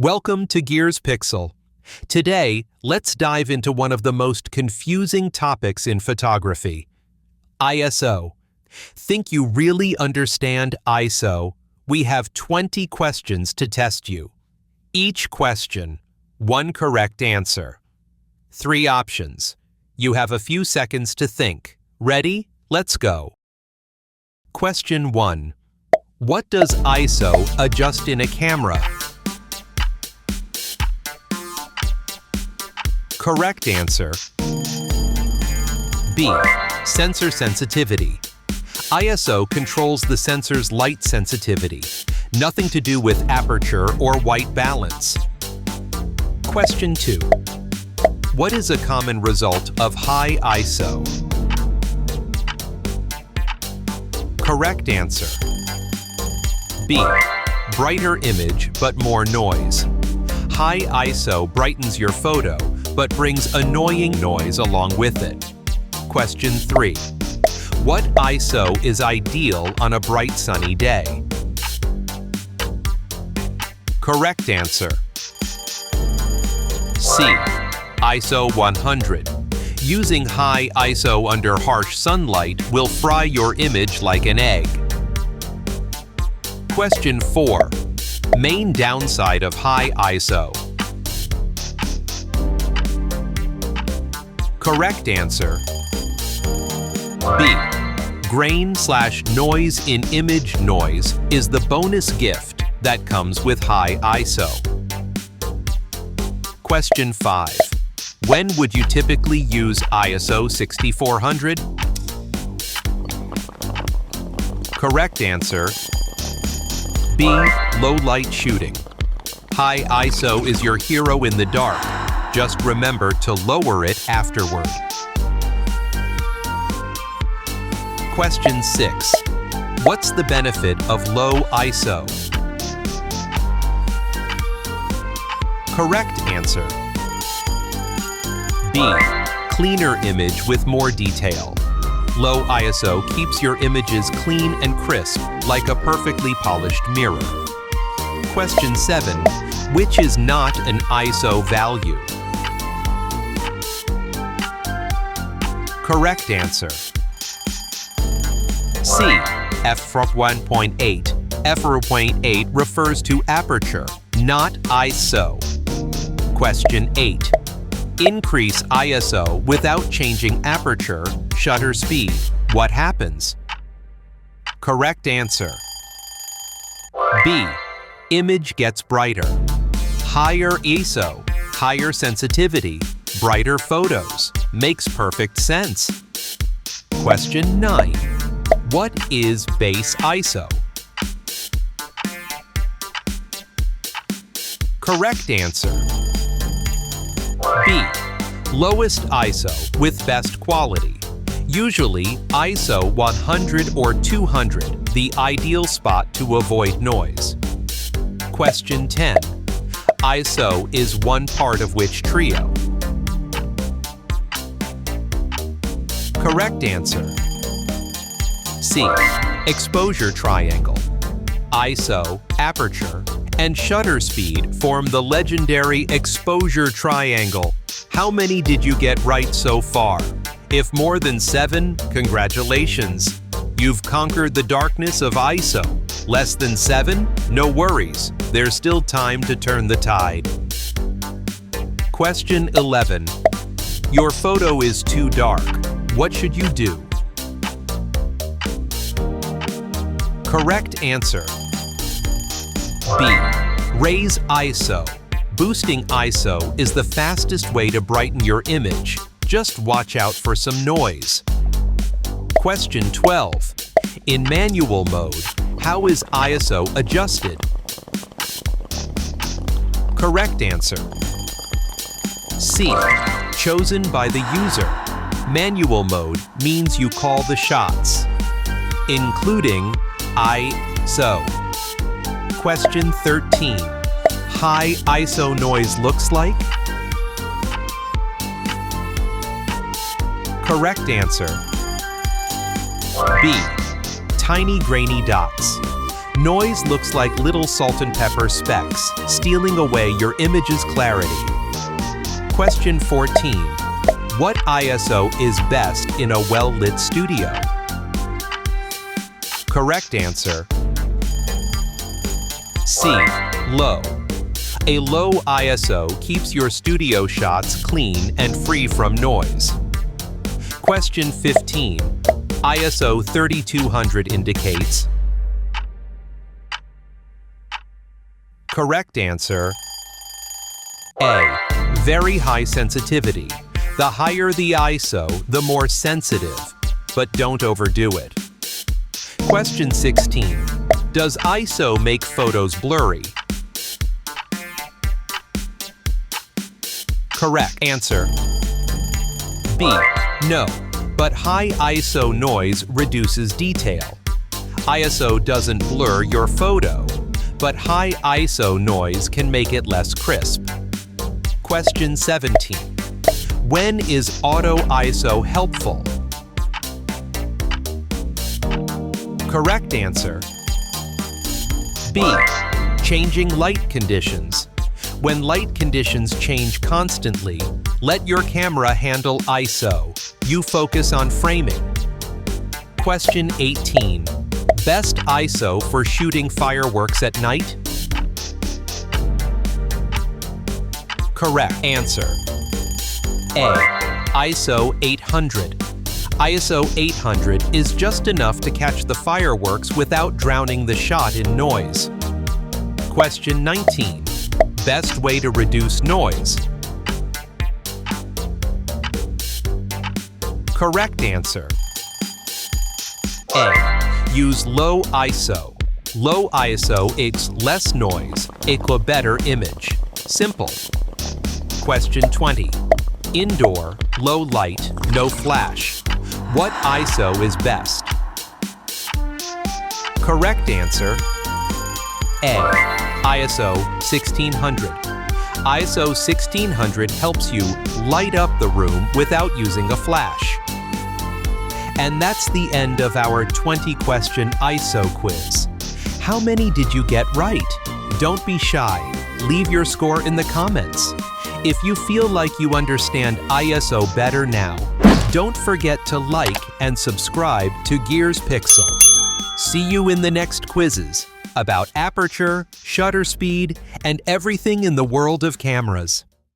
Welcome to Gears Pixel. Today, let's dive into one of the most confusing topics in photography, ISO. Think you really understand ISO? We have 20 questions to test you. Each question, one correct answer. 3 options. You have a few seconds to think. Ready? Let's go. Question 1. What does ISO adjust in a camera? Correct answer. B. Sensor sensitivity. ISO controls the sensor's light sensitivity. Nothing to do with aperture or white balance. Question 2. What is a common result of high ISO? Correct answer. B. Brighter image but more noise. High ISO brightens your photo but brings annoying noise along with it. Question 3. What ISO is ideal on a bright sunny day? Correct answer. C. ISO 100. Using high ISO under harsh sunlight will fry your image like an egg. Question 4. Main downside of high ISO. Correct answer. B. Grain/noise in image noise is the bonus gift that comes with high ISO. Question 5. When would you typically use ISO 6400? Correct answer. B. Low light shooting. High ISO is your hero in the dark. Just remember to lower it afterward. Question 6. What's the benefit of low ISO? Correct answer. B. Cleaner image with more detail. Low ISO keeps your images clean and crisp, like a perfectly polished mirror. Question 7. Which is not an ISO value? Correct answer. C. f/1.8. f/1.8 refers to aperture, not ISO. Question 8. Increase ISO without changing aperture, shutter speed. What happens? Correct answer. B. Image gets brighter. Higher ISO, higher sensitivity, brighter photos. Makes perfect sense. Question 9. What is base ISO? Correct answer. B. Lowest ISO with best quality. Usually ISO 100 or 200, the ideal spot to avoid noise. Question 10. ISO is one part of which trio? Correct answer. C. Exposure triangle. ISO, aperture, and shutter speed form the legendary exposure triangle. How many did you get right so far? If more than 7, congratulations. You've conquered the darkness of ISO. Less than 7? No worries. There's still time to turn the tide. Question 11. Your photo is too dark. What should you do? Correct answer. B. Raise ISO. Boosting ISO is the fastest way to brighten your image. Just watch out for some noise. Question 12. In manual mode, how is ISO adjusted? Correct answer. C. Chosen by the user. Manual mode means you call the shots, including ISO. Question 13. High ISO noise looks like? Correct answer. B. Tiny grainy dots. Noise looks like little salt and pepper specks, stealing away your image's clarity. Question 14. What ISO is best in a well-lit studio? Correct answer: C. Low. A low ISO keeps your studio shots clean and free from noise. Question 15. ISO 3200 indicates. Correct answer: A. Very high sensitivity. The higher the ISO, the more sensitive, but don't overdo it. Question 16. Does ISO make photos blurry? Correct answer: B. No, but high ISO noise reduces detail. ISO doesn't blur your photo, but high ISO noise can make it less crisp. Question 17. When is auto ISO helpful? Correct answer: B. Changing light conditions. When light conditions change constantly, let your camera handle ISO. You focus on framing. Question 18. Best ISO for shooting fireworks at night? Correct answer: A. ISO 800. ISO 800 is just enough to catch the fireworks without drowning the shot in noise. Question 19. Best way to reduce noise? Correct answer: A. Use low ISO. Low ISO equals less noise, equals better image. Simple. Question 20. Indoor, low light, no flash. What ISO is best? Correct answer: A. ISO 1600. ISO 1600 helps you light up the room without using a flash. And that's the end of our 20-question ISO quiz. How many did you get right? Don't be shy. Leave your score in the comments. If you feel like you understand ISO better now, don't forget to like and subscribe to Gears Pixel. See you in the next quizzes about aperture, shutter speed, and everything in the world of cameras.